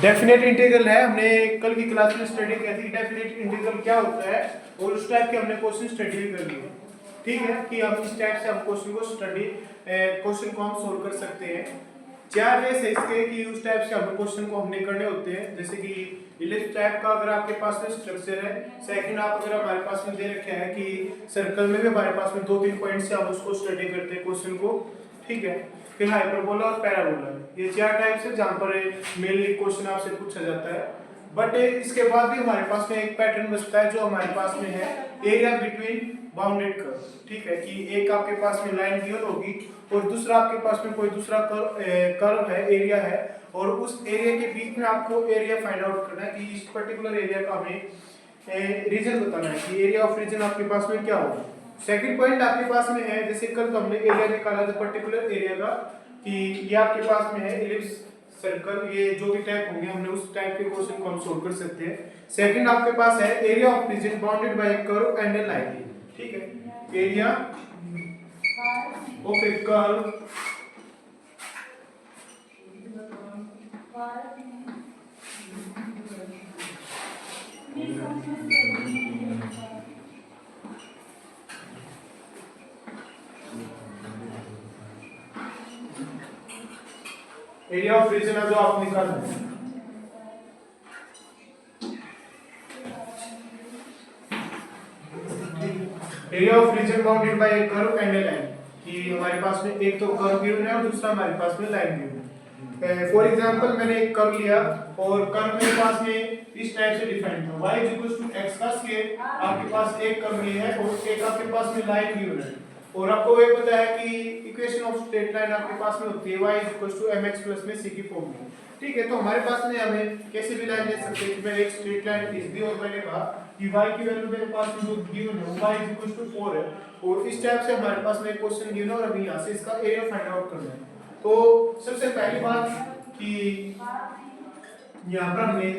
Definite integral है, हमने कल की क्लास में स्टडी की थी डेफिनेट इंटीग्रल क्या होता है, और उस टाइप के हमने क्वेश्चन स्टडी भी कर लिए। ठीक है कि हम इस टाइप से हम क्वेश्चन को हम सोल्व कर सकते हैं। चार वेज है इसके कि उस टाइप से हम क्वेश्चन को हमने करने होते हैं। जैसे कि इलिप्स टाइप का अगर आपके पास में स्ट्रक्चर है, सेकंड आप अगर हमारे पास में दे रखा है कि सर्कल में भी हमारे पास में 2-3 पॉइंट से हम उसको स्टडी करते हैं क्वेश्चन को। ठीक है, फिर हाइपरबोला और पैराबोला, ये चार टाइप्स है जहां पर मेनली क्वेश्चन आपसे पूछा जाता है। बट इसके बाद भी हमारे पास में एक पैटर्न बचता है जो हमारे पास में है एरिया बिटवीन बाउंडेड कर्व। ठीक है कि एक आपके पास में लाइन गिवन होगी और दूसरा आपके पास में कोई दूसरा कर्व है, एरिया है, और उस एरिया के बीच में आपको एरिया फाइंड आउट करना है कि इस पर्टिकुलर एरिया का हमें रीजन बताना है कि एरिया ऑफ रीजन आपके पास में क्या होगा। सेकंड पॉइंट आपके पास में है, जैसे कल तो हमने एरिया निकाला था पर्टिकुलर एरिया का कि ये आपके पास में है इलिप्स सर्कल, ये जो भी टाइप होंगे हमने उस टाइप के क्वेश्चन को हम सोल्व कर सकते हैं। सेकंड आपके पास है area of region bounded by a curve and a line. ठीक है, area of a curve area of region है जो आप निकाल रहे हैं। Area of region bounded by a curve and a line, कि हमारे पास में एक तो कर्व गिवन है और दूसरा हमारे पास में लाइन गिवन है। फॉर एग्जांपल मैंने एक कर्व लिया और कर्व मेरे पास में इस टाइप से डिफाइन था y x का स्केल, आपके पास एक कर्व ये है और एक आपके पास में लाइन गिवन है। और आपको ये पता है कि इक्वेशन ऑफ स्ट्रेट लाइन आपके पास में होती है y mx प्लस में c की फॉर्म में। ठीक है, तो हमारे पास में हमें कैसे भी लाइन ले सकते हैं कि मैं एक स्ट्रेट लाइन खींच दी और मैंने कहा कि y की वैल्यू मेरे पास में जो गिवन है वो y 4 है, और इस टाइप से हमारे पास में एक क्वेश्चन गिवन है और अभी यहां से इसका एरिया फाइंड आउट करना है। तो सबसे पहली बात कि यहां पर हमने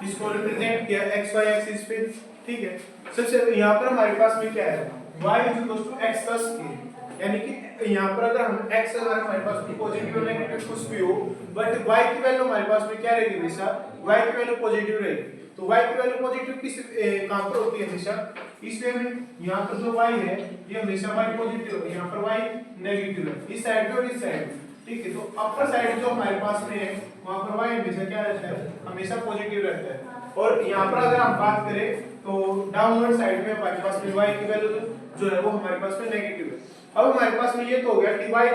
इसको रिप्रेजेंट किया x y एक्सिस पे। ठीक है, सबसे यहां पर हमारे पास में क्या है y x का स्केल, यानी कि यहाँ पर अगर हम x अगर हमारे पास पॉजिटिव और नेगेटिव कुछ भी हो, बट y की वैल्यू हमारे पास में क्या रहेगी हमेशा, y की वैल्यू पॉजिटिव रहेगी। तो y की वैल्यू पॉजिटिव किस कहां पर होती है हमेशा, इसलिए हमें यहाँ पर जो y है ये हमेशा y पॉजिटिव है, यहाँ पर y नेगेटिव है, इस साइड पे और इस साइड पे। ठीक है, तो अपर साइड जो हमारे पास में है वहां पर y हमेशा क्या रहता है, हमेशा पॉजिटिव रहता है। और यहाँ पर अगर हम बात करें तो डाउनवर्ड साइड में हमारे पास में y की वैल्यू जो है वो हमारे पास में नेगेटिव है। अब हमारे पास में ये तो हो गया कि y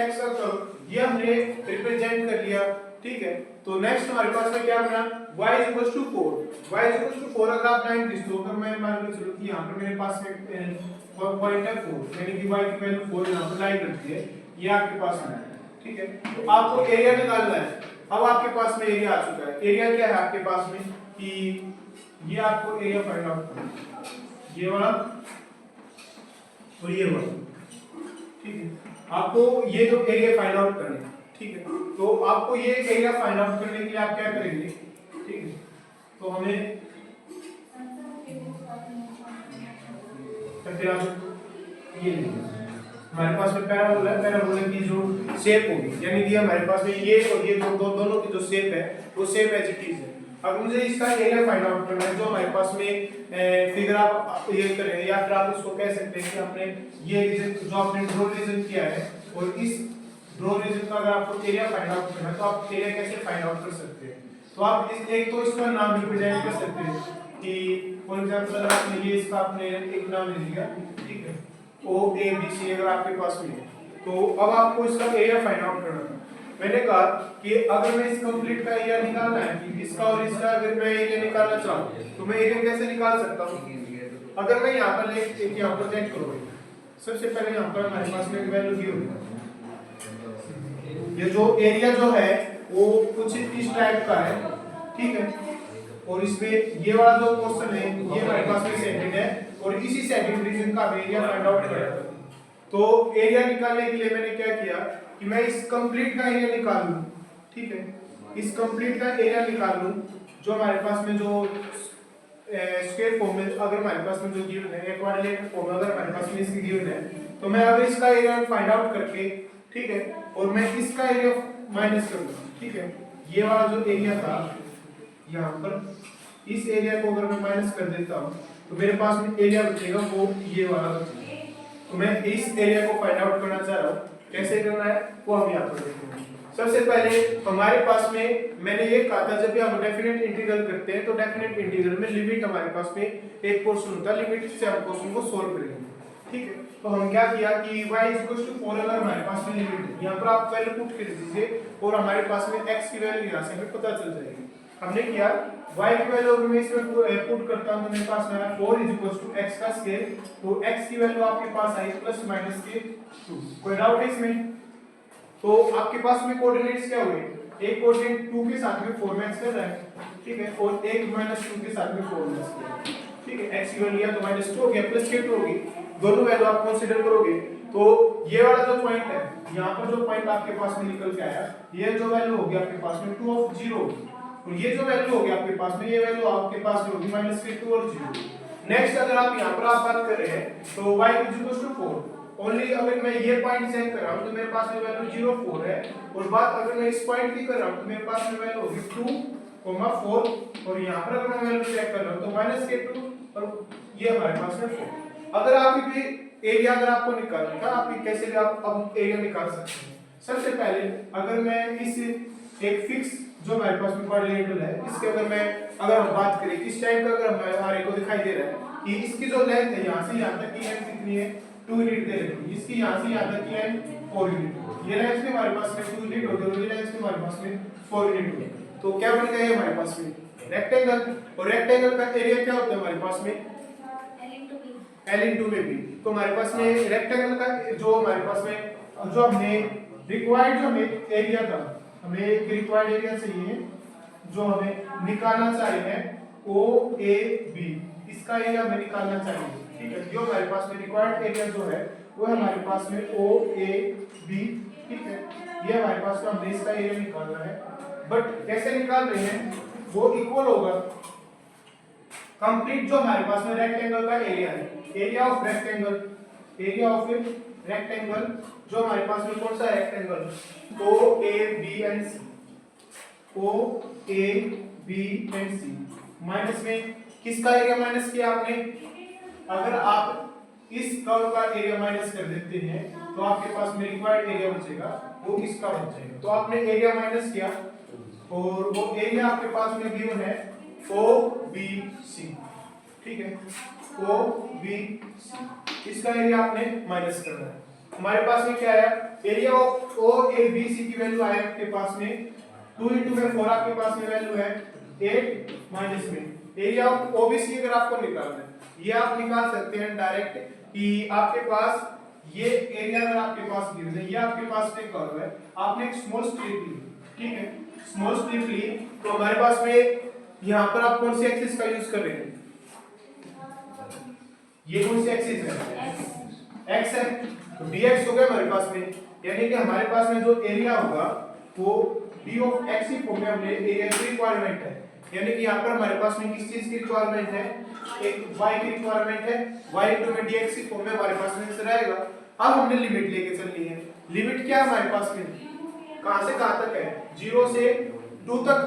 x का कर्व ये हमने रिप्रेजेंट कर लिया। ठीक है, तो नेक्स्ट हमारे पास में क्या बना y 4 अगर आप लाइन खींच दो, अगर मैं मान लो चलो कि यहाँ पर मेरे पास में पॉइंट है 4, यानी कि y की वैल्यू 4 यहाँ पर लाइन रखती है, ये आपके पास में है। ठीक है, तो आपको एरिया निकालना है। अब आपके पास में एरिया आ चुका है, एरिया क्या है आपके पास में कि ये आपको एरिया फाइंड आउट करना है, ये वाला और ये वाला। ठीक है, आपको ये जो एरिया फाइंड आउट करना है। ठीक है, तो आपको ये एरिया फाइंड आउट करने के लिए आप क्या करेंगे, ठीक है, तो हमें फिर आप ये हमारे पास में पैराबोला है, पैराबोला की जो शेप होगी यानी कि हमारे पास में ये और ये दोनों की जो शेप है वो सेम एज इट इज है। अब मुझे इसका एरिया फाइंड आउट करना है, जो हमारे पास में फिगर आप ये करें या फिर आप इसको कह सकते हैं कि आपने ये रीजन जो आपने ड्रॉ रीजन किया है और इस ड्रॉ रीजन का अगर आपको एरिया फाइंड आउट करना है तो आप एरिया कैसे फाइंड आउट कर सकते हैं। तो आप एक तो इसका नाम रिप्रेजेंट कर सकते हैं कि फॉर एग्जांपल अगर आपने ये इसका आपने एक नाम ले लिया, ठीक है, ओ ए बी सी अगर आपके पास में है, तो अब आपको इसका एरिया फाइंड आउट करना है। मैंने कहा कि अगर मैं इस कंप्लीट का एरिया निकालना है कि इसका और इसका अगर मैं एरिया निकालना चाहूं तो मैं एरिया कैसे निकाल सकता हूं। अगर मैं यहां पर एक यहां पर चेक करो, सबसे पहले यहां पर हमारे पास में वैल्यू दी होगी, ये जो एरिया जो है वो कुछ इस टाइप का है। ठीक है, और इसमें ये वाला जो पोर्शन है ये हमारे पास में सेकंड है और इसी सेकंड रीजन का एरिया फाइंड आउट करना है। तो एरिया निकालने के लिए मैंने क्या किया कि मैं इस कंप्लीट का एरिया निकाल लूं। ठीक है, इस कंप्लीट का एरिया निकाल लूं जो हमारे पास में जो स्क्वायर फॉर्म में अगर हमारे पास में जो गिवन है क्वाड्रिलेटरल फॉर्म अगर हमारे पास में इसकी गिवन है तो मैं अगर इसका एरिया फाइंड आउट करके, ठीक है, और मैं इसका एरिया माइनस कर दूंगा, ठीक है। ये वाला जो एरिया था यहाँ पर, इस एरिया को अगर मैं माइनस कर देता हूँ तो मेरे पास में एरिया बचेगा वो ये वाला बचेगा। तो मैं इस एरिया को फाइंड आउट करना चाह रहा हूँ, कैसे करना है वो हम यहाँ पर देखेंगे। सबसे पहले हमारे पास में मैंने ये कहा था जब भी हम डेफिनेट इंटीग्रल करते हैं तो डेफिनेट इंटीग्रल में लिमिट हमारे पास में एक पोर्शन होता है, लिमिट से हम क्वेश्चन को सोल्व करेंगे, ठीक है। तो हम क्या किया कि y = 4 अगर हमारे पास में लिमिट है, यहाँ पर आप वैल्यू पुट कर दीजिए और हमारे पास में x की वैल्यू यहाँ से हमें पता चल जाएगी। हमने किया y की वैल्यू अगर मैं इसमें पुट करता हूँ तो मेरे पास में आया 4 = x का स्क्वायर, तो x की वैल्यू आपके पास आई ±2। कोई डाउट है इसमें? तो आपके पास में कोऑर्डिनेट्स क्या हुए, एक कोऑर्डिनेट 2 के साथ में 4 मैच कर रहा है, ठीक है, और एक -2 के साथ में 4 मैच कर रहा है, ठीक है। x की वैल्यू या तो -2 हो गया प्लस के 2 होगी, दोनों वैल्यू आप कंसीडर करोगे तो ये वाला जो पॉइंट है, यहाँ पर जो पॉइंट आपके पास में निकल के आया, ये जो वैल्यू होगी आपके पास में 2 of 0, और ये जो वैल्यू होगी आपके पास में, ये वैल्यू आपके पास में होगी -2 और 0। नेक्स्ट अगर आप यहाँ पर आप बात कर रहे हैं तो y = 4, ओनली अगर मैं ये पॉइंट चेक कर रहा हूँ तो मेरे पास में वैल्यू 0 4 है, और बात अगर मैं इस पॉइंट की कर रहा हूँ तो मेरे पास में वैल्यू होगी 2, 4, और यहाँ पर अगर मैं वैल्यू चेक कर रहा हूँ तो -2 और ये हमारे पास में 4। अगर आप भी एरिया अगर आपको निकालना था, आप कैसे भी आप अब एरिया निकाल सकते हैं। सबसे पहले अगर मैं इस एक फिक्स जो हमारे पास में कोऑर्डिनेट है, इसके अगर हम बात करें किस टाइप का, अगर हमारे को दिखाई दे रहा है कि इसकी जो लेंथ है यहाँ से यहाँ तक की लेंथ कितनी है 2 यूनिट दे रखी है, इसकी यहाँ से यहाँ तक की लेंथ 4 यूनिट, ये लेंथ भी हमारे पास में 2 यूनिट होगी और ये लेंथ भी हमारे पास में 4 यूनिट होगी। तो क्या बन गया ये हमारे पास में रेक्टेंगल, और रेक्टेंगल का एरिया क्या होता है हमारे पास में L into में भी। तो हमारे पास में रेक्टेंगल का जो हमारे पास में जो हमने रिक्वायर्ड जो हमें एरिया था, हमें एक रिक्वायर्ड एरिया चाहिए जो हमें निकालना चाहिए OAB, इसका एरिया हमें निकालना चाहिए, ठीक है। जो हमारे पास में रिक्वायर्ड एरिया जो है वो हमारे पास में OAB, ठीक है। ये हमारे पास में हमने इसका एरिया निकालना है, बट कैसे निकाल रहे हैं, वो इक्वल होगा कंप्लीट जो हमारे पास में रेक्टेंगल का एरिया है, एरिया ऑफ रेक्टेंगल जो हमारे पास में कौन सा रेक्टेंगल OAB&C माइनस में किसका एरिया माइनस किया आपने, अगर आप इस कर्व का एरिया माइनस कर देते हैं तो आपके पास में रिक्वायर्ड एरिया बचेगा वो किसका बच जाएगा। तो आपने एरिया माइनस किया और वो एरिया आपके पास में गिवन है OBC, ठीक है, OBC, इसका एरिया आपने माइनस करना है। हमारे पास में क्या है, एरिया ऑफ OABC की वैल्यू आया आपके पास में 2 into में 4, आपके पास में वैल्यू है 8 माइनस में एरिया ऑफ OBC अगर आपको निकालना है, ये आप निकाल सकते हैं डायरेक्ट कि आपके पास ये एरिया अगर आपके पास गिवन है, ये आपके पास में कर्व है, आपने एक स्मॉल स्ट्रिप ली, ठीक है, स्मॉल स्ट्रिप ली, तो हमारे पास में यहाँ पर आप कौन सी एक्सिस का यूज कर रहे हैं, ये कौन सी एक्सिस है, x है, तो dx हो गया हमारे पास में, यानी कि हमारे पास में जो एरिया होगा वो d of x he form में हमने एरिया की रिक्वायरमेंट है, यानी कि यहाँ पर हमारे पास में किस चीज की रिक्वायरमेंट है, एक y की रिक्वायरमेंट है, y into में dx की फॉर्म में हमारे पास में आंसर आएगा। अब हमने लिमिट लेके चलनी है, लिमिट क्या हमारे पास में कहां से कहां तक है, 0 से 2 तक,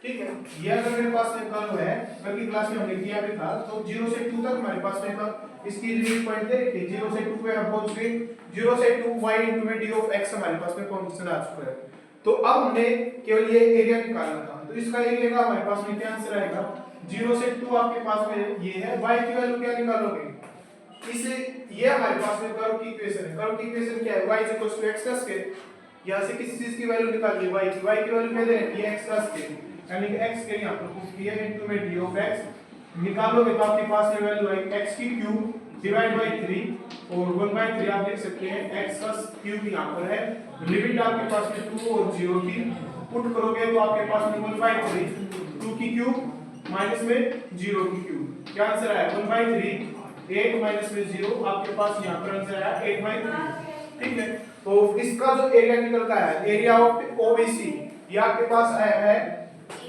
ठीक है। ये अगर मेरे पास में कर्व है, कल की क्लास में हमने किया भी था, तो 0 से 2 तक हमारे पास में कर्व, इसकी लिमिट पॉइंट दे रखी है 0 से 2 पे हम पहुंच गए, 0 से 2 y into में d of x हमारे पास में कांस्टेंट आ चुका है। तो अब हमने केवल ये एरिया निकालना था, तो इसका एरिया का हमारे पास में क्या आंसर आएगा, 0 से 2 आपके पास में ये है, y की वैल्यू क्या निकालोगे, इसे ये हमारे पास में कर्व की इक्वेशन है, कर्व की इक्वेशन क्या है, y x का स्क्वायर, यहां से किस चीज की वैल्यू निकालिए, y की वैल्यू क्या दे रहे हैं, ये x का स्क्वायर, यानी कि x के यहां पर पुट किया इनटू में d of x निकालोगे तो आपके पास में वैल्यू आएगी x की क्यूब डिवाइड बाय 3 और 1/3 आप देख सकते हैं x का क्यूब यहां पर है, लिमिट आपके पास में 2 और 0 की पुट करोगे तो आपके पास में 1/3 2 की क्यूब माइनस में 0 की क्यूब, क्या आंसर आया 1/3 8 माइनस में 0, आपके पास यहां पर आंसर आया 8/3, ठीक है। तो इसका जो एरिया निकल का है, एरिया ऑफ OBC, ये आपके पास आया है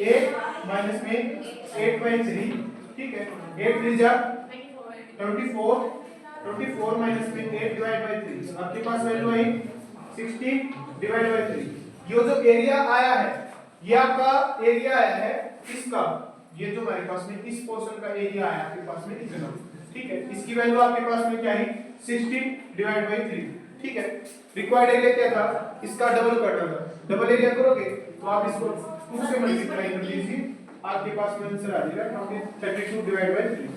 8 माइनस में 8/3, ठीक है, 8 3 जा 24 माइनस में 8 डिवाइड बाय 3, आपके पास वैल्यू आई 16 डिवाइड बाय 3, ये जो एरिया आया है ये आपका एरिया आया है इसका, ये जो हमारे पास में इस पोर्शन का एरिया आया आपके पास में इतना, ठीक है। इसकी वैल्यू आपके पास में क्या है 60 डिवाइड बाई 3, ठीक है। रिक्वायर्ड एरिया क्या था, इसका डबल करना था, डबल एरिया करोगे तो आप इसको 2 से मल्टीप्लाई कर लीजिए, आपके पास में आंसर आ जाएगा 32 डिवाइड बाई 3।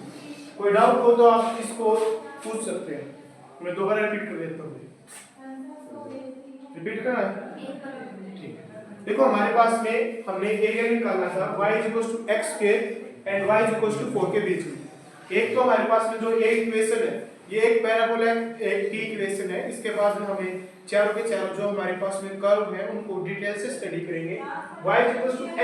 कोई डाउट हो तो आप इसको पूछ सकते हैं, मैं दोबारा रिपीट कर देता हूँ। रिपीट करना है, ठीक है। देखो हमारे पास में हमने एरिया निकालना था y x के एंड y 4 के बीच में। एक तो हमारे पास में जो ये इक्वेशन है ये एक पैराबोला एक की इक्वेशन है, इसके बाद में हमें चारों के चारों जो हमारे पास में कर्व है उनको डिटेल से स्टडी करेंगे। y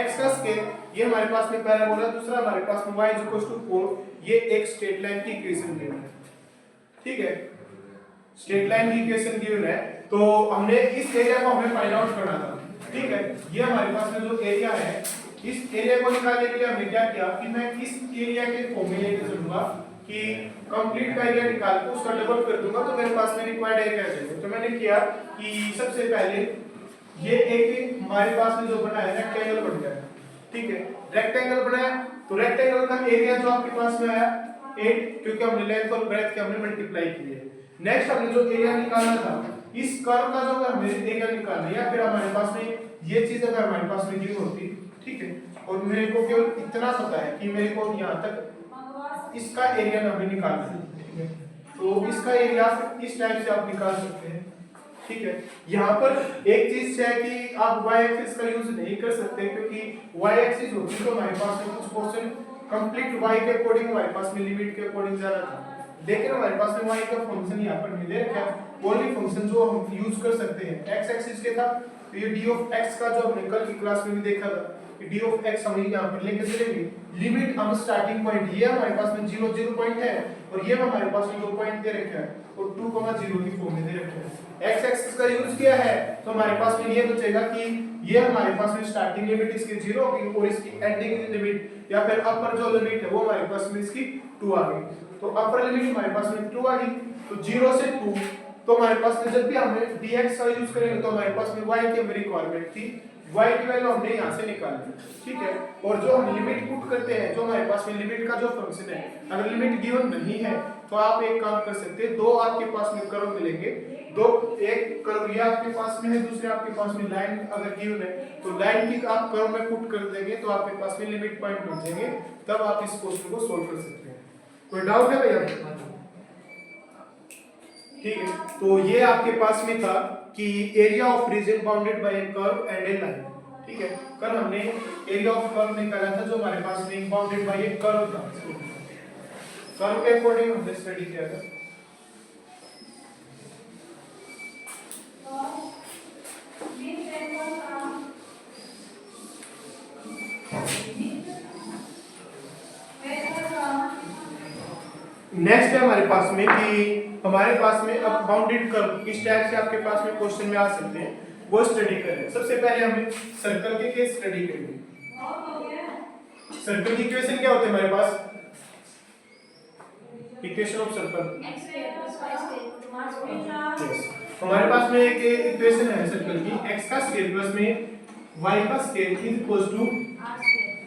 x का स्केल ये हमारे पास में पैराबोला, दूसरा हमारे पास में y 4 ये एक स्ट्रेट लाइन की इक्वेशन गिवन है, ठीक है। स्ट्रेट लाइन की इक्वेशन गिवन है तो हमने इस एरिया को हमें फाइंड आउट करना था, ठीक है। ये हमारे पास में जो एरिया है इस एरिया को निकालने के लिए हमने क्या किया कि मैं इस एरिया के फॉर्म में लेके चलूंगा कि कंप्लीट का एरिया निकाल के उसका डबल कर दूंगा तो मेरे पास में रिक्वायर्ड एरिया आ जाएगा। तो मैंने किया कि सबसे पहले ये एक हमारे पास में जो बना है रेक्टेंगल बन गया, ठीक है। रेक्टेंगल बनाया तो रेक्टेंगल का एरिया जो आपके पास में आया 8, क्योंकि हमने लेंथ और ब्रेड्थ के हमने मल्टीप्लाई किए। नेक्स्ट हमने जो एरिया निकालना था इस कर्व का जो हमें एरिया निकालना है, या फिर हमारे पास में ये चीज अगर हमारे पास में गिवन होती, ठीक है, और मेरे को केवल इतना पता है कि मेरे को यहाँ तक इसका एरिया हमें निकालना है, ठीक है। तो इसका एरिया इस टाइप से आप निकाल सकते हैं, ठीक है। यहाँ पर एक चीज है कि आप y एक्सिस का यूज नहीं कर सकते, क्योंकि y एक्सिस होती तो हमारे पास में कुछ पोर्शन कंप्लीट y के अकॉर्डिंग हमारे पास में लिमिट के अकॉर्डिंग जाना था, लेकिन हमारे पास में y का फंक्शन यहाँ पर नहीं दे रखा। ओनली फंक्शन जो हम यूज कर सकते हैं x एक्सिस के था, तो ये d ऑफ x का जो हमने कल की क्लास में भी देखा था कि d ऑफ x हम यहाँ पर लेके चलेंगे। लिमिट हम स्टार्टिंग पॉइंट ये हमारे पास में 0 0 पॉइंट है और ये हमारे पास में 2 पॉइंट दे रखे हैं और 2,0 की फॉर्म में दे रखे हैं। x एक्सिस का यूज किया है तो हमारे पास में ये बचेगा कि ये हमारे पास में स्टार्टिंग लिमिट इसकी 0 होगी और इसकी एंडिंग लिमिट या फिर अपर जो लिमिट है वो हमारे पास में इसकी 2 आ गई। तो अपर लिमिट हमारे पास में 2 आ गई, तो 0 से 2, तो हमारे पास में जब भी हमें dx का यूज करेंगे तो हमारे पास में y की हमें रिक्वायरमेंट थी, y की वैल्यू हमने यहाँ से निकाल ली, ठीक है। और जो हम लिमिट पुट करते हैं, जो हमारे पास में लिमिट का जो फंक्शन है, अगर लिमिट गिवन नहीं है तो आप एक काम कर सकते हैं, दो आपके पास में कर्व मिलेंगे, दो एक कर्व ये आपके पास में है, दूसरे आपके पास में लाइन अगर गिवन है तो लाइन की आप कर्व में पुट कर देंगे तो आपके पास में लिमिट पॉइंट बन जाएंगे, तब आप इस क्वेश्चन को सोल्व कर सकते हैं। कोई डाउट है भैया? ठीक है, तो ये आपके पास में था कि area of region bounded by a curve and a line, ठीक है। कल हमने एरिया ऑफ कर्व निकाला था जो हमारे पास में बाउंडेड बाय ए कर्व था, कर्व के अकॉर्डिंग हमने स्टडी किया था। नेक्स्ट है हमारे पास में कि हमारे पास में अब बाउंडेड कर्व किस टाइप से आपके पास में क्वेश्चन में आ सकते हैं वो स्टडी करें। सबसे पहले हम सर्कल के केस स्टडी करेंगे। सर्कल की इक्वेशन क्या होती है हमारे पास? इक्वेशन ऑफ सर्कल, हमारे पास में एक इक्वेशन है सर्कल की, x का स्क्वायर प्लस में y का square is equal to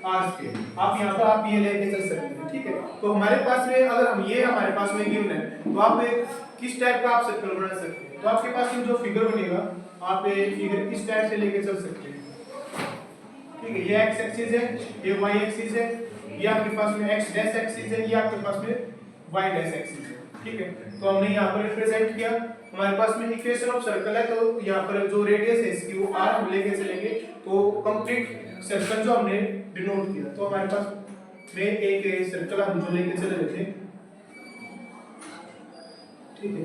r square. आप यहाँ पर आप ये लेके चल सकते हैं, ठीक है। तो हमारे पास में अगर हम ये हमारे पास में गिवन है तो आप किस टाइप का आप सर्कल बना सकते हैं, तो आपके पास में जो फिगर बनेगा आप ये फिगर किस टाइप से लेके चल सकते हैं, ठीक है। ये x एक्सिस है, ये y एक्सिस है, ये आपके पास में x डैश एक्सिस है, ये आपके पास में y डैश एक्सिस है, ठीक है। तो हमने यहाँ पर रिप्रेजेंट किया, हमारे पास में इक्वेशन ऑफ सर्कल है तो यहाँ पर जो रेडियस है इसकी वो r हम लेके चलेंगे तो कंप्लीट सर्कल जो हमने डिनोट किया। तो हमारे पास में एक सर्कल हम जो लेके चले थे, ठीक है,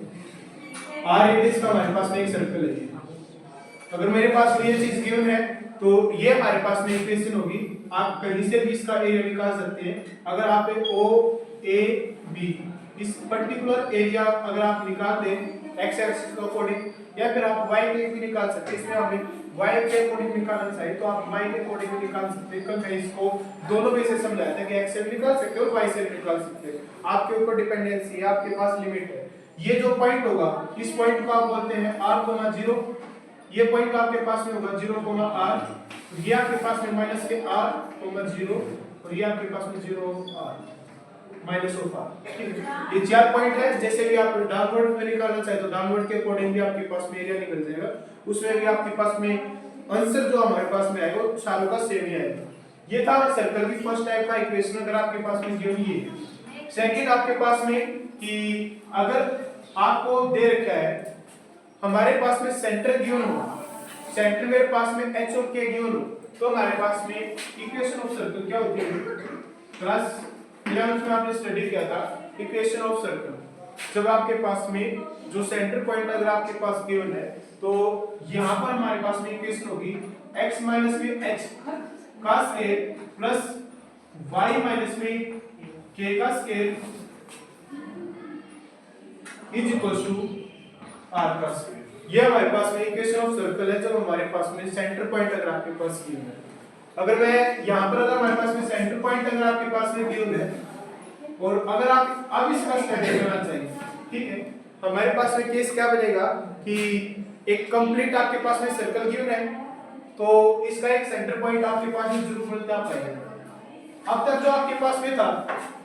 r रेडियस का हमारे पास में एक सर्कल है। अगर मेरे पास ये चीज गिवन है तो ये हमारे पास में इक्वेशन होगी, आप कहीं से भी इसका एरिया निकाल सकते हैं। अगर आप ओ ए बी इस पर्टिकुलर एरिया अगर आप निकाल दें x एक्सिस के अकॉर्डिंग या फिर आप y के भी निकाल सकते हैं, इसमें हमें y के अकॉर्डिंग निकालना चाहिए तो आप y के अकॉर्डिंग भी निकाल सकते हैं। कल मैं इसको दोनों वे से समझाया था कि x से भी निकाल सकते हो और y से भी निकाल सकते हैं, आपके ऊपर डिपेंडेंसी है, आपके पास लिमिट है। ये जो पॉइंट होगा इस पॉइंट को आप बोलते हैं r, 0 ये पॉइंट आपके पास में होगा 0, r, ये आपके पास में माइनस के r, 0, और ये आपके पास में 0, r, माइनस ऑफ r। ये 4 पॉइंट है। जैसे भी आप डाउनवर्ड में निकालना चाहे तो डाउनवर्ड के अकॉर्डिंग भी आपके पास में एरिया निकल जाएगा, उसमें भी आपके पास में आंसर जो हमारे पास में आएगा वो चारों का सेम ही आएगा। ये था सर्कल की फर्स्ट टाइप का इक्वेशन, अगर आपके पास में गिवन ये। सेकंड आपके पास में कि अगर आपको दे रखा है हमारे पास में सेंटर गिवन हो, सेंटर मेरे पास में h और k गिवन हो, तो हमारे पास में इक्वेशन ऑफ सर्कल क्या होती है? क्लास 11th में आपने स्टडी किया था इक्वेशन ऑफ सर्कल। जब आपके पास में जो सेंटर पॉइंट अगर आपके पास गिवन है तो यहां पर हमारे पास में इक्वेशन होगी x माइनस में h का स्क्वायर प्लस y माइनस में k का square is equal to r का स्क्वायर। ये हमारे पास में इक्वेशन ऑफ सर्कल है जब हमारे पास में सेंटर पॉइंट अगर आपके पास गिवन है। अगर मैं यहां पर अगर हमारे पास में सेंटर पॉइंट अगर आपके पास में गिवन है और अगर आप अब इसका स्टडी करना चाहिए, ठीक है, हमारे पास में केस क्या बनेगा कि एक कंप्लीट आपके पास में सर्कल गिवन है तो इसका एक सेंटर पॉइंट आपके पास में जरूर मिलता है। अब तक जो आपके पास में था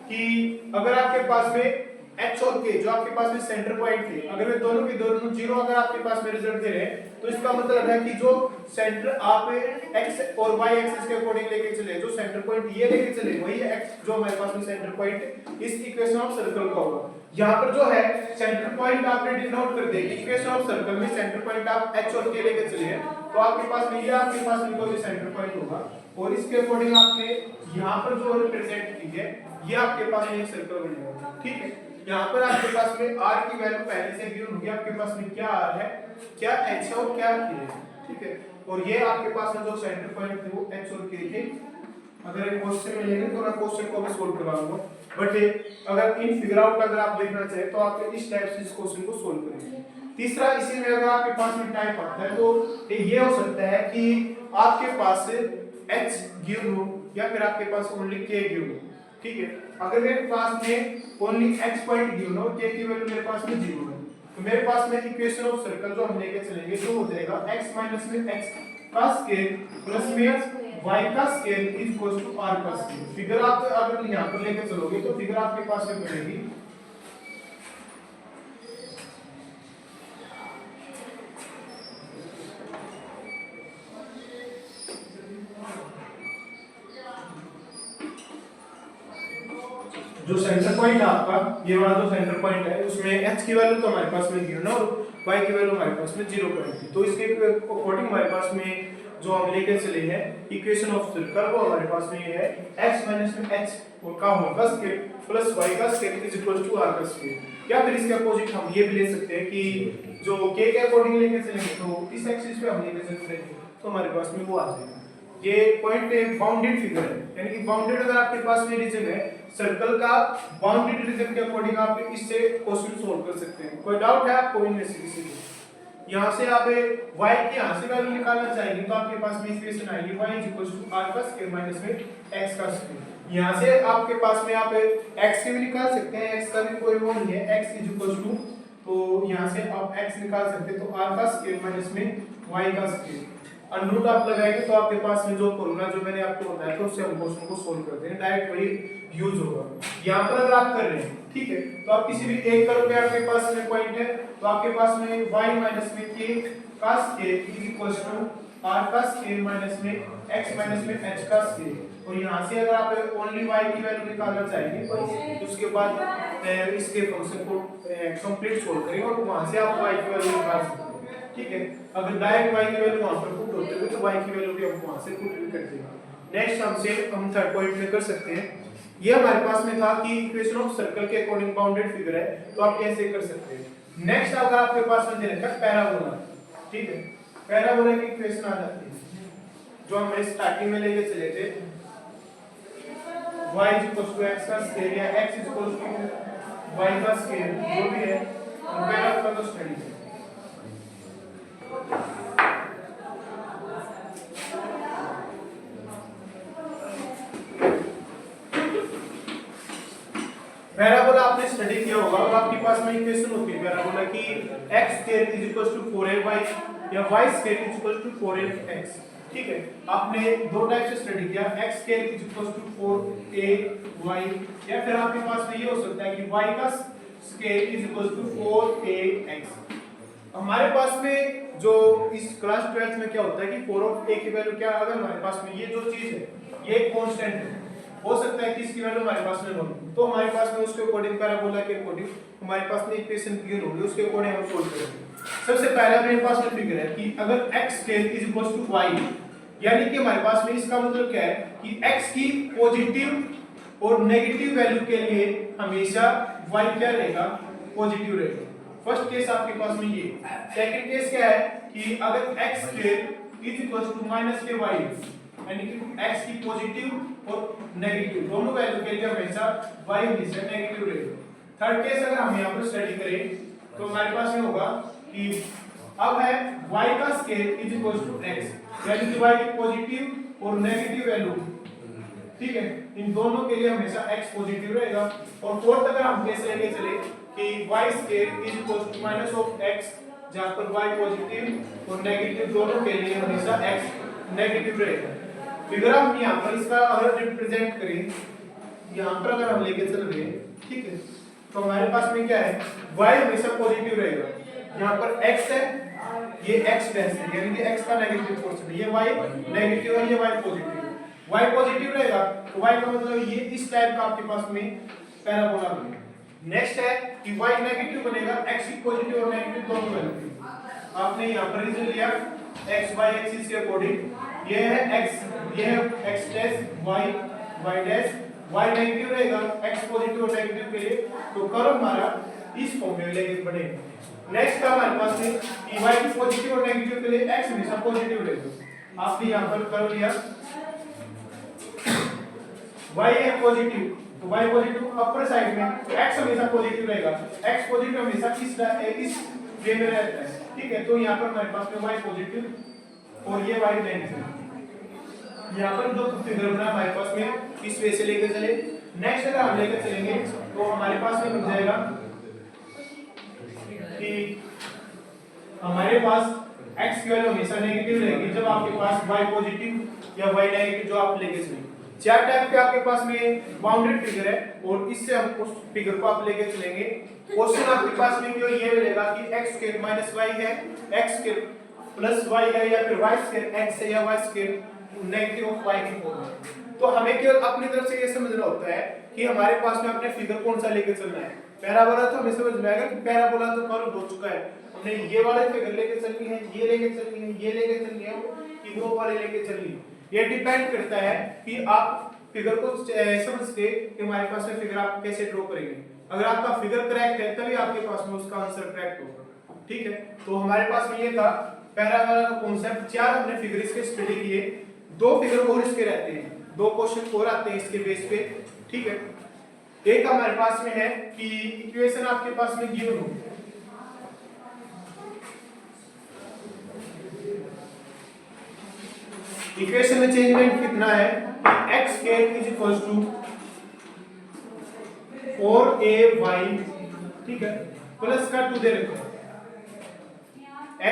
कि अगर आपके पास में h और k जो आपके पास में सेंटर पॉइंट थे, अगर वे दोनों के दोनों 0 अगर आपके पास में रिजल्ट दे रहे हैं तो इसका मतलब है कि जो सेंटर आप x और y एक्सिस के अकॉर्डिंग लेके चले, जो सेंटर पॉइंट ये लेके चले वही x जो हमारे पास में सेंटर पॉइंट इस इक्वेशन ऑफ सर्कल का होगा। यहाँ पर जो है सेंटर पॉइंट आपने डिनोट कर दिया, इक्वेशन ऑफ सर्कल में सेंटर पॉइंट आप h और k लेके चले तो आपके पास में ये आपके पास में कोई सेंटर पॉइंट होगा और इसके अकॉर्डिंग आपने यहाँ पर जो रिप्रेजेंट की है ये आपके पास में एक सर्कल बनेगा, ठीक है। यहाँ पर आपके पास में r की वैल्यू पहले से गिवन होगी, आपके पास में क्या r है, क्या h है और क्या k है, ठीक है। और ये आपके पास में जो सेंटर पॉइंट थे वो h और k थे। अगर एक क्वेश्चन में लेंगे तो मैं क्वेश्चन को भी सोल्व करवाऊंगा, बट अगर इन फिगर आउट अगर आप देखना चाहे तो आप इस टाइप से इस क्वेश्चन को सोल्व करेंगे। तीसरा, इसी में अगर आपके पास में टाइप आता है तो ये हो सकता है कि आपके पास h गिवन हो या फिर आपके पास ओनली k गिवन हो, ठीक है। अगर मेरे पास में ओनली x पॉइंट गिवन हो, k की वैल्यू मेरे पास में 0 है, तो मेरे पास में इक्वेशन ऑफ सर्कल जो हम लेके चलेंगे तो हो जाएगा x माइनस में x का स्क्वायर प्लस में y का square is equal to r का स्क्वायर। फिगर आप अगर यहां पर लेके चलोगे तो फिगर आपके पास में बनेगी जो सेंटर पॉइंट है आपका, ये वाला जो सेंटर पॉइंट है उसमें h की वैल्यू तो हमारे पास में गिवन है और y की वैल्यू हमारे पास में 0 थी, तो इसके अकॉर्डिंग हमारे पास में जो हम लेके चले हैं इक्वेशन ऑफ सर्कल वो हमारे पास में ये है x माइनस में h और का होल का स्क्वायर प्लस y का square is equal to r का स्क्वायर। या फिर इसके अपोजिट हम ये भी ले सकते हैं कि जो k के अकॉर्डिंग लेके चलेंगे तो इस एक्सिस पे हम लेके चलते हैं तो हमारे पास में वो आ जाएगा। ये पॉइंट एक बाउंडेड फिगर है, यानी कि बाउंडेड अगर आपके पास में रीजन है सर्कल का, बाउंडेड रीजन के अकॉर्डिंग आप इससे क्वेश्चन सोल्व कर सकते हैं। कोई डाउट है आपको इनमें से किसी को? यहाँ से आप y की यहाँ से वैल्यू निकालना चाहेंगे तो आपके पास में इक्वेशन आएगी y r का स्क्वायर माइनस में x का स्क्वायर। यहाँ से आपके पास में आप x की भी निकाल सकते हैं, x का भी कोई वो नहीं है, x तो यहाँ से आप x निकाल सकते हैं तो r का स्क्वायर माइनस में y का स्क्वायर अंडर आप लगाएंगे तो आपके पास में जो फॉर्मूला जो मैंने आपको बताया था उससे हम क्वेश्चन को सोल्व करते हैं, डायरेक्ट वही यूज होगा। यहाँ पर अगर आप कर रहे हैं, ठीक है, तो आप किसी भी एक कर्व पे आपके पास में पॉइंट है तो आपके पास में y माइनस में k का square is equal to r का स्क्वायर माइनस में x माइनस में h का स्क्वायर। और यहाँ से अगर आप ओनली y की वैल्यू निकालना चाहेंगे तो उसके बाद इसके फंक्शन को कंप्लीट सोल्व करेंगे और वहाँ से आप y की वैल्यू निकाल सकते हैं, ठीक है। अगर डायरेक्ट y की वैल्यू वहां पर पुट होते हुए तो y की वैल्यू भी हम वहां से पुट भी कर देंगे। नेक्स्ट हम थर्ड पॉइंट में कर सकते हैं, ये हमारे पास में था कि इक्वेशन ऑफ सर्कल के अकॉर्डिंग बाउंडेड फिगर है तो आप कैसे कर सकते हैं। नेक्स्ट अगर आपके पास में दे रखा है पैराबोला, ठीक है, पैराबोला की इक्वेशन आ जाती है जो हम स्टार्टिंग में लेके चले थे y x का स्क्वायर या x y का स्क्वायर जो भी है पैराबोला का स्टडी है। पैराबोला आपने स्टडी किया होगा और आपके पास में इक्वेशन होती है पैराबोला की x square is equal to 4ay या y square is equal to 4ax। ठीक है, आपने दो टाइप से स्टडी किया, x square is equal to 4ay, या फिर आपके पास में ये हो सकता है कि y का square is equal to 4ax। हमारे पास में जो इस क्लास 12th में क्या होता है कि 4 ऑफ a की वैल्यू क्या, अगर हमारे पास में ये जो चीज है ये एक कांस्टेंट है, हो सकता है कि इसकी वैल्यू हमारे पास में हो, तो हमारे पास में उसके अकॉर्डिंग पैराबोला के अकॉर्डिंग हमारे पास में इक्वेशन क्लियर होगी, उसके अकॉर्डिंग हम सोल्व करेंगे। सबसे पहला मेरे पास में फिगर है कि अगर x square is equal to y, यानी कि हमारे पास में इसका मतलब क्या है कि x की पॉजिटिव और नेगेटिव वैल्यू के लिए हमेशा y क्या रहेगा, पॉजिटिव रहेगा। फर्स्ट केस आपके पास में ये। सेकंड केस क्या है कि अगर x square is equal to minus के y, यानी कि x की पॉजिटिव और नेगेटिव दोनों वैल्यू के लिए हमेशा y हमेशा नेगेटिव रहेगा। थर्ड केस अगर हम यहाँ पर स्टडी करें तो हमारे पास में होगा कि अब है y का square is equal to x, यानी कि y की पॉजिटिव और नेगेटिव वैल्यू, ठीक है, इन दोनों के लिए हमेशा x पॉजिटिव रहेगा। और फोर्थ अगर हम केस लेके चले कि y square is equal to minus of x, जहां पर y पॉजिटिव और नेगेटिव दोनों के लिए हमेशा x नेगेटिव रहेगा। फिगर हम यहां पर इसका अगर रिप्रेजेंट करें, यहां पर अगर हम लेके चल रहे हैं, ठीक है, तो हमारे पास में क्या है, y हमेशा पॉजिटिव रहेगा, यहां पर x है, ये x डैश है, यानी कि x का नेगेटिव पोर्शन है, ये y नेगेटिव है, ये y पॉजिटिव है। y पॉजिटिव रहेगा तो y का मतलब ये इस टाइप का आपके पास में पैराबोला बनेगा। नेक्स्ट है कि y नेगेटिव बनेगा, x की पॉजिटिव और नेगेटिव दोनों वैल्यू, आपने यहां पर रीजन लिया x y एक्सिस के अकॉर्डिंग, ये है x, ये है x dash y dash, y negative रहेगा, x पॉजिटिव और नेगेटिव के लिए, तो कर्व हमारा इस फॉर्म में लेके बढ़ेगा। नेक्स्ट का हमारे पास है कि y की पॉजिटिव और नेगेटिव के लिए x हमेशा पॉजिटिव रहेगा। आपने यहां पर कर्व लिया, y है पॉजिटिव, तो y पॉजिटिव अपर साइड में, तो x हमेशा पॉजिटिव रहेगा, x पॉजिटिव हमेशा इस वे में रहता है, ठीक है। तो यहाँ पर हमारे पास में y पॉजिटिव और ये y नेगेटिव, यहाँ पर जो फिगर बना हमारे पास में इस वे से लेकर चले। नेक्स्ट अगर हम लेकर चलेंगे तो हमारे पास में बन जाएगा कि हमारे पास x की वैल्यू हमेशा नेगेटिव रहेगी जब आपके पास y पॉजिटिव या y नेगेटिव जो आप लेके चलेंगे। चार टाइप के आपके पास में बाउंडेड फिगर है और इससे हम उस फिगर को आप लेके चलेंगे। क्वेश्चन आपके पास में जो ये मिलेगा कि x स्क्वायर माइनस y है, x स्क्वायर प्लस y है, या फिर y स्क्वायर x है, या y square negative of y की फॉर्म है। तो हमें केवल अपनी तरफ से ये समझना होता है कि हमारे पास में अपने फिगर कौन सा लेके चलना है। पैराबोला तो हमें समझ में आएगा कि पैराबोला तो सॉल्व हो चुका है, हमने ये वाले फिगर लेके चलनी है, ये लेके चलनी है, ये लेके चलनी है, कि वो वाले लेके चलनी है। ये डिपेंड करता है कि आप फिगर को समझ के कि हमारे पास में फिगर आप कैसे ड्रॉ करेंगे। अगर आपका फिगर करेक्ट है तभी आपके पास में उसका आंसर करेक्ट होगा, ठीक है। तो हमारे पास में ये था पैराबोला का कॉन्सेप्ट। चार हमने फिगर इसके स्टडी किए, दो फिगर और इसके रहते हैं, दो क्वेश्चन और आते हैं इसके बेस पे, ठीक है। एक हमारे पास में है कि इक्वेशन आपके पास में गिवन हो, इक्वेशन में चेंजमेंट कितना है, x square is equal to 4ay, ठीक है, प्लस का 2 दे रखा है,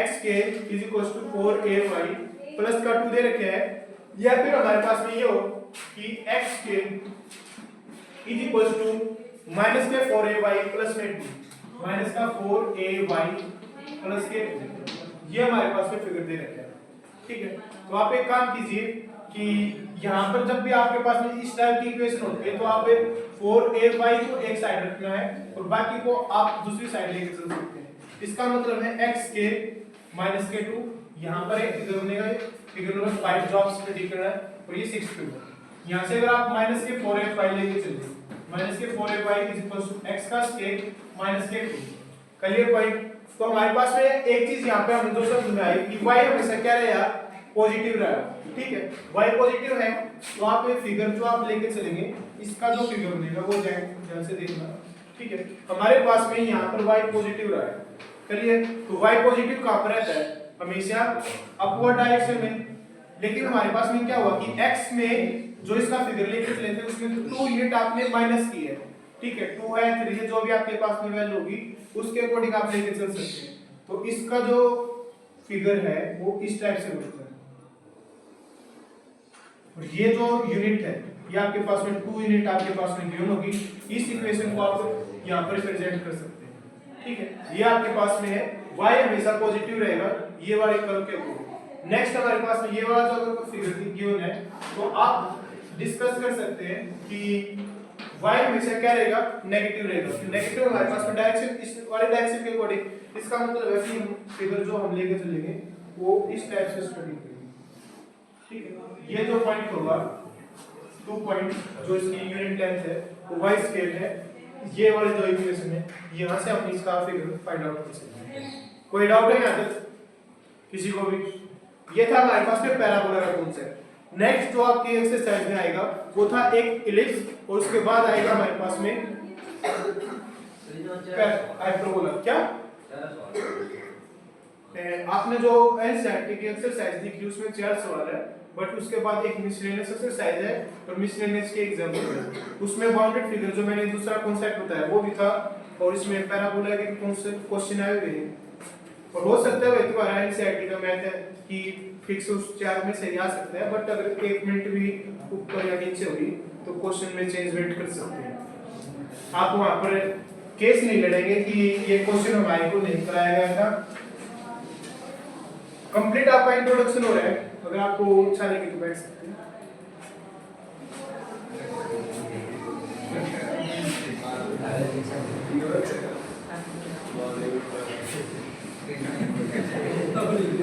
x square is equal to 4ay plus का 2 दे रखे है, या फिर हमारे पास में ये हो कि x square is equal to minus के 4ay प्लस में 2, माइनस का 4ay प्लस के 2, ये हमारे पास में फिगर दे रखे हैं, ठीक है। तो आप एक काम कीजिए कि यहाँ पर जब भी आपके पास में इस टाइप की इक्वेशन होती है तो आप 4ay को एक साइड रखना है और बाकी को आप दूसरी साइड लेके चल सकते हैं। इसका मतलब है x के माइनस के 2, यहाँ पर एक फिगर बनेगा, फिगर नंबर 5 जो आप स्टडी कर रहे हैं, और ये 6 फिगर। यहाँ से अगर आप माइनस के 4ay लेके चलिए, माइनस के 4ay is equal to x का स्क्वायर माइनस के 2, क्लियर पॉइंट। तो हमारे पास में एक चीज यहाँ पे हमें जो समझ में आई कि y हमेशा क्या रहेगा, पॉजिटिव रहेगा, ठीक है। y पॉजिटिव है तो आप ये फिगर जो आप लेके चलेंगे इसका जो फिगर बनेगा वो ध्यान से देखना, ठीक है। हमारे पास में यहाँ पर y पॉजिटिव रहा है, क्लियर। तो y पॉजिटिव कहाँ पर रहता है, हमेशा अपवर्ड डायरेक्शन में, लेकिन हमारे पास में क्या हुआ कि x में जो इसका फिगर लेके चले थे उसमें 2 यूनिट आपने माइनस की है, ठीक है। 2 है 3 है, जो भी आपके पास में वैल्यू होगी उसके अकॉर्डिंग आप लेके चल सकते हैं। तो इसका जो फिगर है वो इस टाइप से बनता है। और ये जो यूनिट है ये आपके पास में 2 यूनिट आपके पास में गिवन होगी। इस इक्वेशन को आप यहाँ पर रिप्रेजेंट कर सकते हैं। ठीक है, ये आपके पास में है y हमेशा पॉजिटिव रहेगा ये वाले कर्व के ऊपर। नेक्स्ट हमारे पास में ये वाला जो अगर फिगर गिवन है तो आप डिस्कस कर सकते हैं कि y हमेशा क्या रहेगा, नेगेटिव रहेगा। नेगेटिव हमारे पास में डायरेक्शन इस वाले डायरेक्शन के अकॉर्डिंग, इसका मतलब है कि फिगर जो हम लेके चलेंगे वो इस टाइप से स्टडी करेंगे। ठीक है, ये जो पॉइंट होगा 2 पॉइंट जो इसकी यूनिट लेंथ है वो y स्केल है, ये वाले जो इक्वेशन है यहां से हम इसका फिगर फाइंड आउट कर सकते हैं। कोई डाउट है यहां तक किसी को भी? ये था हमारे पास में पैराबोला का कॉन्सेप्ट। नेक्स्ट जो आपकी एक्सरसाइज में आएगा वो था एक इलिप्स और उसके बाद आएगा हमारे पास में हाइपरबोला। क्या आपने जो एनसीईआरटी की एक्सरसाइज देखी उसमें 4 सवाल है, बट उसके बाद एक मिसलेनियस एक्सरसाइज है और मिसलेनियस के एग्जांपल है। उसमें बाउंडेड फिगर जो मैंने दूसरा कॉन्सेप्ट बताया वो भी था और इसमें पैराबोला के क्वेश्चन आए हुए हैं। और हो सकता है वही तुम्हारा एनसीईआरटी का मैथ है कि फिक्स उस 4 में से ही आ सकता है, बट अगर 1 मिनट भी ऊपर या नीचे हुई तो क्वेश्चन में चेंजमेंट कर सकते हैं। आप वहां पर केस नहीं लड़ेंगे कि ये क्वेश्चन हमारे को नहीं कराया गया था। कंप्लीट आपका इंट्रोडक्शन हो रहा है, अगर आपको अच्छा लगे तो बैठ सकते हैं।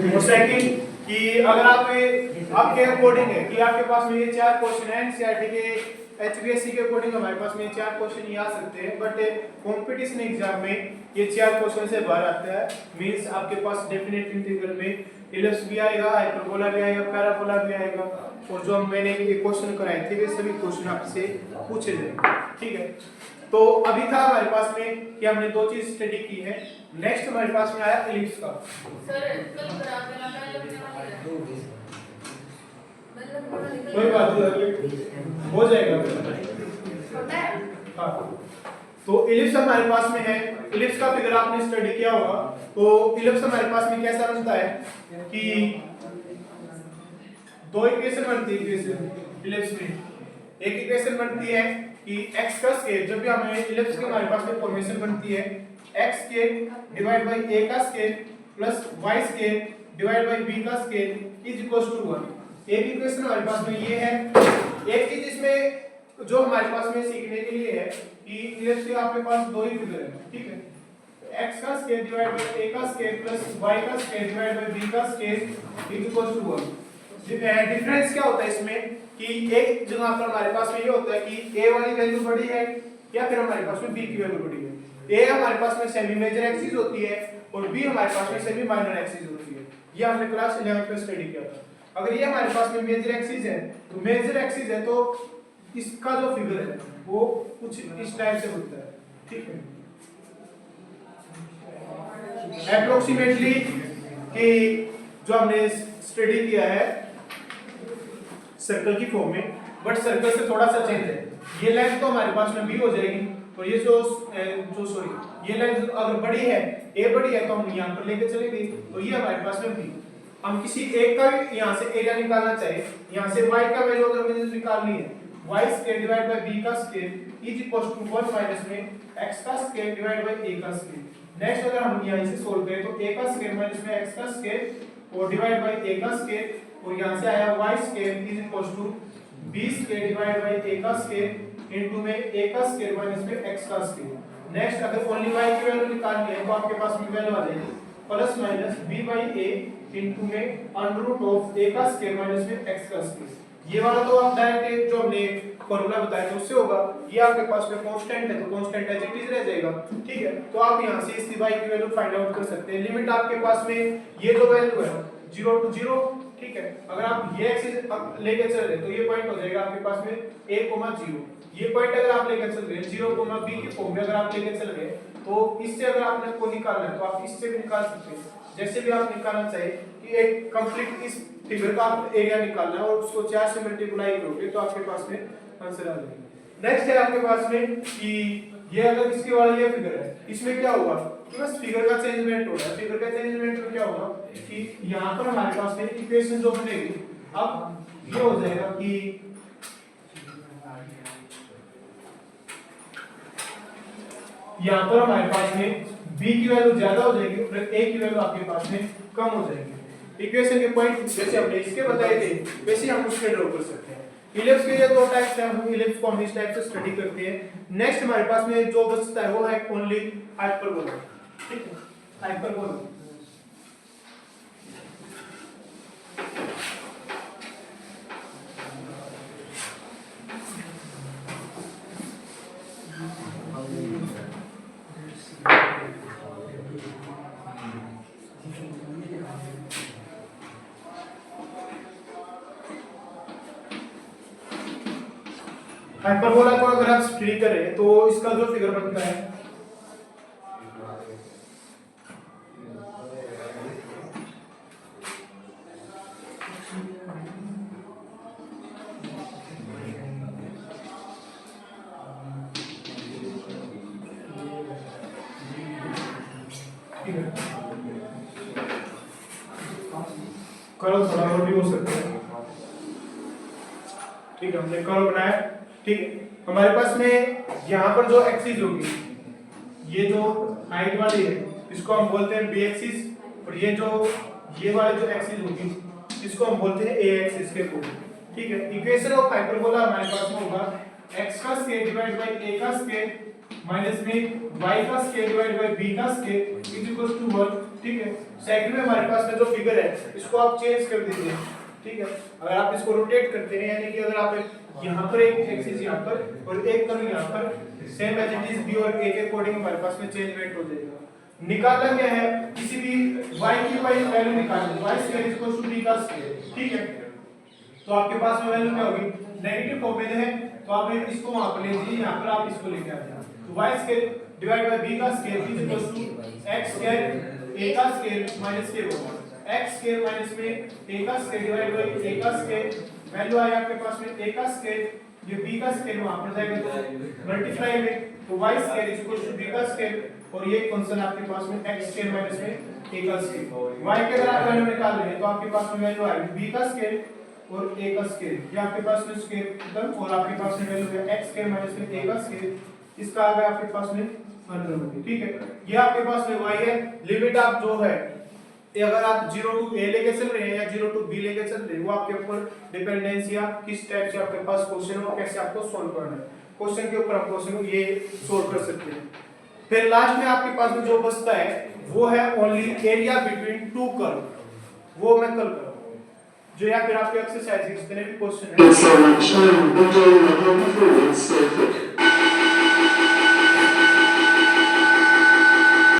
और सेकंड कि अगर आपके अकॉर्डिंग है कि आपके पास में ये 4 क्वेश्चन है एनसीईआरटी के एचबीएससी के अकॉर्डिंग हमारे पास में 4 क्वेश्चन ही आ सकते हैं, बट कंपटीशन एग्जाम में ये 4 क्वेश्चन से बाहर आता है। मींस आपके पास डेफिनेट इंटीग्रल में इलिप्स भी आएगा, हाइपरबोला भी आएगा, पैराबोला भी आएगा, और जो मैंने ये क्वेश्चन कराए थे वे सभी क्वेश्चन आपसे पूछे जाएंगे। ठीक है, तो अभी था हमारे पास में कि हमने 2 चीज स्टडी की है। नेक्स्ट हमारे पास में आया इलिप्स का। सर कल करा देना कोई बात नहीं, हो जाएगा। हाँ, तो इलिप्स हमारे पास में है। इलिप्स का फिगर आपने स्टडी किया होगा। तो इलिप्स हमारे पास में कैसा बनता है कि 2 इक्वेशन बनती है इलिप्स में। एक इक्वेशन बनती है कि x का स्केयर, जब भी हमें इलिप्स के हमारे पास में फॉर्मेशन बनती है x square divide by a का square plus y square divide by b का स्केयर इज इक्वल टू 1। एक इक्वेशन हमारे पास में ये है। एक चीज इसमें जो हमारे पास में सीखने के लिए है कि इलिप्स के आपके पास 2 ही फिगर है। ठीक है, x का स्केयर डिवाइड बाय a का स्केयर प्लस y का स्केयर डिवाइड बाय b का square is equal to 1। Difference क्या होता है इसमें कि एक जगह पर हमारे पास में ये होता है कि a वाली वैल्यू बड़ी है या फिर हमारे पास में b की वैल्यू बड़ी है। a हमारे पास में सेमी मेजर एक्सिस होती है और b हमारे पास में सेमी माइनर एक्सिस होती है। ये हमने क्लास 11 में स्टडी किया था। अगर ये हमारे पास में मेजर एक्सिस है तो मेजर एक्सिस है तो इसका जो फिगर है वो कुछ इस टाइप से होता है। ठीक है, एप्रोक्सीमेटली कि जो हमने स्टडी किया है सर्कल की फॉर्म में, बट सर्कल से थोड़ा सा चेंज है। ये लेंथ तो हमारे पास में b हो जाएगी, तो ये जो सॉरी ये लेंथ अगर बड़ी है a बड़ी है तो हम यहाँ पर लेके चलेंगे, तो ये हमारे पास में b। हम किसी एक का यहाँ से एरिया निकालना चाहिए, यहाँ से y का वैल्यू अगर मुझे निकालनी है y square divide by b का square is equal to 1 minus में x का स्क्वायर डिवाइड बाय a का स्क्वायर। नेक्स्ट अगर हम यहाँ से सॉल्व करें तो a का स्क्वायर माइनस में x का स्क्वायर और डिवाइड बाय a का स्क्वायर, और यहाँ से आया y square is equal to b square divide by a का स्क्वायर इनटू में a का स्क्वायर माइनस में x का स्क्वायर। नेक्स्ट अगर ओनली y की वैल्यू निकालनी है तो आपके पास में वैल्यू आ जाएगी plus minus b by a into में अंडर रूट ऑफ a का स्क्वायर माइनस में x का स्क्वायर। ये वाला तो आप डायरेक्ट जो हमने फॉर्मूला बताया था उससे होगा। ये आपके पास में कांस्टेंट है तो कांस्टेंट एज इट इज रह जाएगा। ठीक है, तो आप यहां से इस y की वैल्यू फाइंड आउट कर सकते हैं। लिमिट आपके पास में ये जो वैल्यू है 0 to 0। ठीक है, अगर आप ये एक्सिस लेके चल रहे तो ये पॉइंट हो जाएगा आपके पास में a, 0। ये पॉइंट अगर आप लेके चल रहे 0, b की फॉर्म में अगर आप लेके चल रहे तो इससे अगर आपने को निकालना है तो आप इससे भी निकाल सकते हैं। जैसे भी आप निकालना चाहिए कि एक कंप्लीट इस फिगर का आप एरिया निकालना है और उसको 4 से मल्टीप्लाई करोगे तो आपके पास में आंसर आ जाएगा। नेक्स्ट है आपके पास में कि ये अगर इसके वाला ये फिगर है, इसमें क्या होगा कि बस फिगर का चेंजमेंट हो रहा है। फिगर का चेंजमेंट में क्या होगा कि यहाँ पर हमारे पास में इक्वेशन जो बनेगी, अब ये हो जाएगा कि यहाँ पर हमारे पास में b की वैल्यू ज्यादा हो जाएगी और a की वैल्यू आपके पास में कम हो जाएगी। इक्वेशन के पॉइंट जैसे हमने इसके बताए थे वैसे हम उसके ड्रॉ कर सकते हैं। इलिप्स के ये दो टाइप्स हैं, हम इलिप्स को हम इस टाइप से स्टडी करते हैं। नेक्स्ट हमारे पास में जो बचता है वो है ओनली हाइपरबोला। ठीक है, हाइपरबोला। हाइपरबोला को अगर आप स्टडी करें तो इसका जो फिगर बनता है कर्व थोड़ा और भी हो सकता है। ठीक है, हमने कर्व बनाया। ठीक है, हमारे पास में यहाँ पर जो एक्सिस होगी, ये जो हाइट वाली है इसको हम बोलते हैं बी एक्सिस, और ये वाली जो एक्सिस होगी इसको हम बोलते हैं ए एक्सिस के कोण। ठीक है, इक्वेशन ऑफ हाइपरबोला हमारे पास में होगा x का स्क्वायर डिवाइड बाय a का स्क्वायर माइनस में y का स्क्वायर डिवाइड बाय b का स्क्वायर इज इक्वल टू 1। ठीक है, सेकंड में हमारे पास में जो फिगर है इसको आप चेंज कर दीजिए। ठीक है, अगर आप इसको रोटेट करते हैं यानी कि अगर आप यहाँ पर एक एक्सिस यहाँ पर और एक कर्व यहाँ पर same as it is b और a के अकॉर्डिंग हमारे पास में चेंजमेंट हो जाएगा। निकालना क्या है, किसी भी y की वैल्यू निकालनी, y square is equal to b का स्क्वायर। ठीक है, तो आपके पास में वैल्यू क्या होगी, नेगेटिव फॉर्म में है तो आप इसको वहां पर ले लीजिए, यहाँ पर आप इसको लेके आ जाए। तो y square divide by b का square is equal to x square a का स्क्वायर माइनस के होगा x स्क्वायर माइनस में a का स्क्वायर डिवाइड बाय a का स्क्वायर, वैल्यू आया आपके पास में a का स्क्वायर, ये b का स्क्वायर वहां पर जाएगा तो मल्टीप्लाई में, तो y square is equal to b का स्क्वायर, और ये फंक्शन आपके पास में x स्क्वायर माइनस में a का स्क्वायर। y के अगर आप वैल्यू निकाल रहे हैं तो आपके पास में वैल्यू आएगी b का स्क्वायर और a का स्क्वायर, ये आपके पास में स्क्वायर खत्म, और आपके पास में वैल्यू है x स्क्वायर माइनस में a का स्क्वायर, इसका आ गया आपके पास में 100 होगी। ठीक है, ये आपके पास में y है। लिमिट आप जो है ये अगर आप 0 टू a लेके चल रहे हैं या 0 टू b लेके चल रहे हैं वो आपके ऊपर डिपेंडेंसी या किस टाइप से आपके पास क्वेश्चन हो, कैसे आपको सॉल्व करना है, क्वेश्चन के ऊपर हम क्वेश्चन को ये सॉल्व कर सकते हैं। फिर लास्ट में आपके पास में जो बचता है वो है only area between two curve, वो मैं कल करूंगा। जो या फिर आपके एक्सरसाइज जितने भी क्वेश्चन है